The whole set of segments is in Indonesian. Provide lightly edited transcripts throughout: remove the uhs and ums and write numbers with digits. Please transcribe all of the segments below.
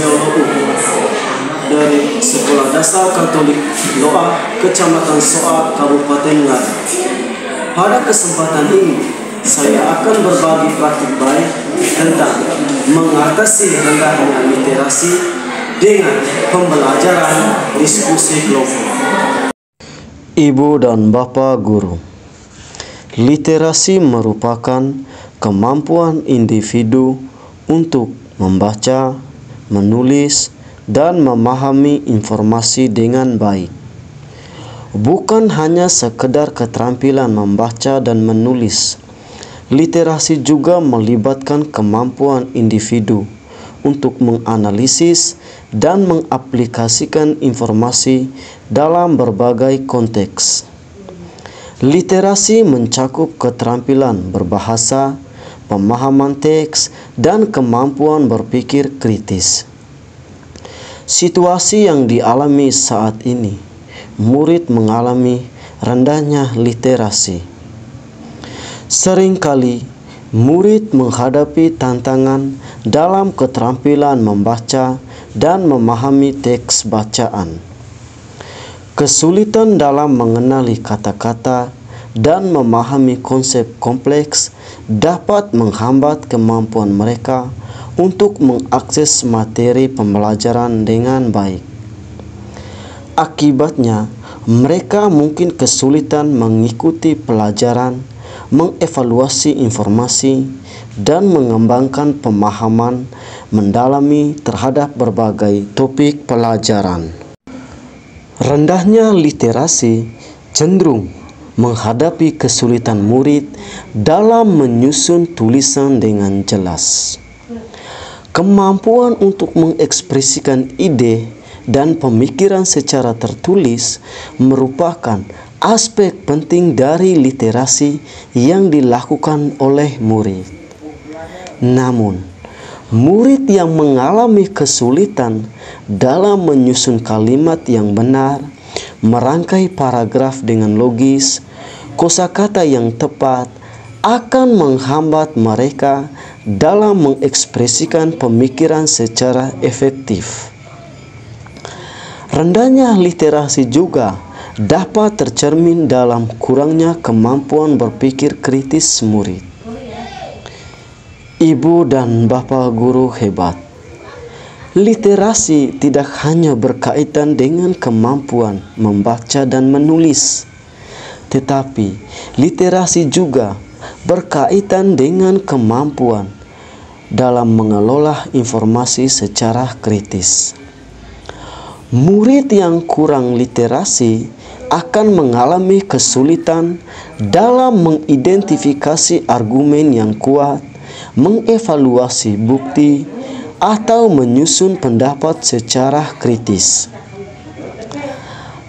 Sumeologu dari Sekolah Dasar Katolik Loa, Kecamatan Soa, Kabupaten Ngada. Pada kesempatan ini, saya akan berbagi praktik baik tentang mengatasi rendahnya literasi dengan pembelajaran diskusi kelompok. Ibu dan Bapak Guru, literasi merupakan kemampuan individu untuk membaca, menulis, dan memahami informasi dengan baik. Bukan hanya sekedar keterampilan membaca dan menulis, literasi juga melibatkan kemampuan individu untuk menganalisis dan mengaplikasikan informasi dalam berbagai konteks. Literasi mencakup keterampilan berbahasa, pemahaman teks, dan kemampuan berpikir kritis. Situasi yang dialami saat ini, murid mengalami rendahnya literasi. Seringkali, murid menghadapi tantangan dalam keterampilan membaca dan memahami teks bacaan. Kesulitan dalam mengenali kata-kata dan memahami konsep kompleks dapat menghambat kemampuan mereka untuk mengakses materi pembelajaran dengan baik. Akibatnya, mereka mungkin kesulitan mengikuti pelajaran, mengevaluasi informasi, dan mengembangkan pemahaman mendalami terhadap berbagai topik pelajaran. Rendahnya literasi cenderung menghadapi kesulitan murid dalam menyusun tulisan dengan jelas. Kemampuan untuk mengekspresikan ide dan pemikiran secara tertulis merupakan aspek penting dari literasi yang dilakukan oleh murid. Namun, murid yang mengalami kesulitan dalam menyusun kalimat yang benar, merangkai paragraf dengan logis, kosakata yang tepat, akan menghambat mereka dalam mengekspresikan pemikiran secara efektif. Rendahnya literasi juga dapat tercermin dalam kurangnya kemampuan berpikir kritis murid. Ibu dan Bapak Guru hebat, literasi tidak hanya berkaitan dengan kemampuan membaca dan menulis, tetapi literasi juga berkaitan dengan kemampuan dalam mengelola informasi secara kritis. Murid yang kurang literasi akan mengalami kesulitan dalam mengidentifikasi argumen yang kuat, mengevaluasi bukti, atau menyusun pendapat secara kritis.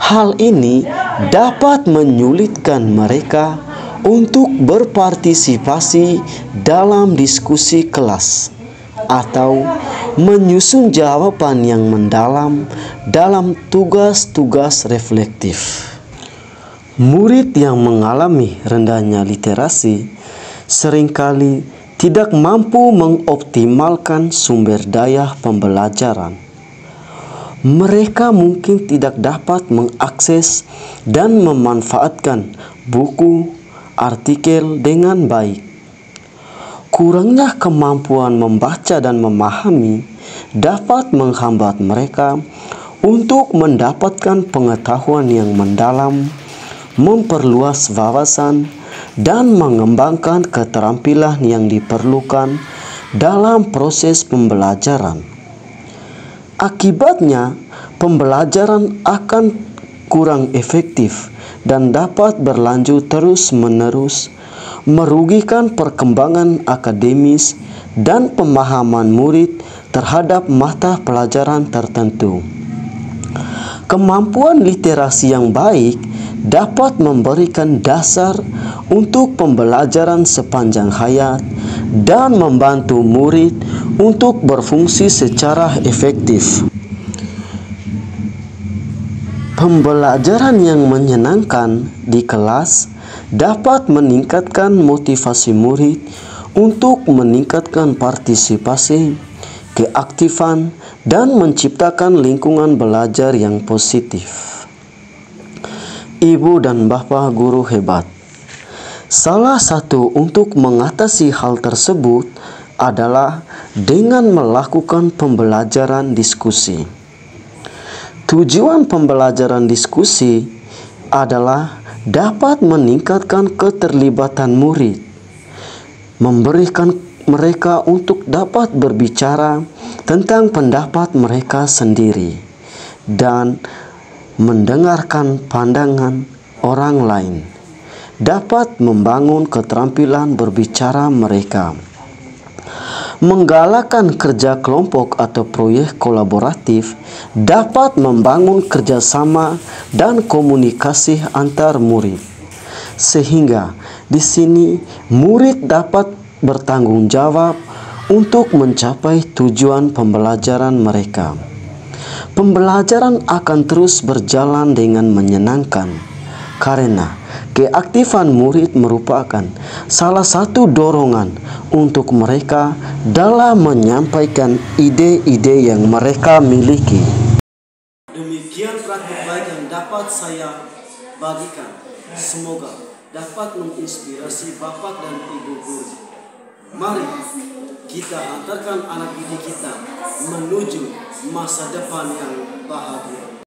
Hal ini dapat menyulitkan mereka untuk berpartisipasi dalam diskusi kelas atau menyusun jawaban yang mendalam dalam tugas-tugas reflektif. Murid yang mengalami rendahnya literasi seringkali tidak mampu mengoptimalkan sumber daya pembelajaran. Mereka mungkin tidak dapat mengakses dan memanfaatkan buku, artikel dengan baik. Kurangnya kemampuan membaca dan memahami dapat menghambat mereka untuk mendapatkan pengetahuan yang mendalam, memperluas wawasan, dan mengembangkan keterampilan yang diperlukan dalam proses pembelajaran. Akibatnya, pembelajaran akan kurang efektif dan dapat berlanjut terus-menerus, merugikan perkembangan akademis dan pemahaman murid terhadap mata pelajaran tertentu. Kemampuan literasi yang baik dapat memberikan dasar untuk pembelajaran sepanjang hayat dan membantu murid untuk berfungsi secara efektif. Pembelajaran yang menyenangkan di kelas dapat meningkatkan motivasi murid untuk meningkatkan partisipasi, keaktifan, dan menciptakan lingkungan belajar yang positif. Ibu dan bapak guru hebat. Salah satu untuk mengatasi hal tersebut adalah dengan melakukan pembelajaran diskusi. Tujuan pembelajaran diskusi adalah dapat meningkatkan keterlibatan murid, memberikan mereka untuk dapat berbicara tentang pendapat mereka sendiri, dan mendengarkan pandangan orang lain, dapat membangun keterampilan berbicara mereka. Menggalakkan kerja kelompok atau proyek kolaboratif dapat membangun kerjasama dan komunikasi antar murid, sehingga di sini murid dapat bertanggung jawab untuk mencapai tujuan pembelajaran mereka. Pembelajaran akan terus berjalan dengan menyenangkan, karena keaktifan murid merupakan salah satu dorongan untuk mereka dalam menyampaikan ide-ide yang mereka miliki. Demikian praktik baik yang dapat saya bagikan. Semoga dapat menginspirasi Bapak dan Ibu guru. Mari kita antarkan anak didik kita menuju masa depan yang bahagia.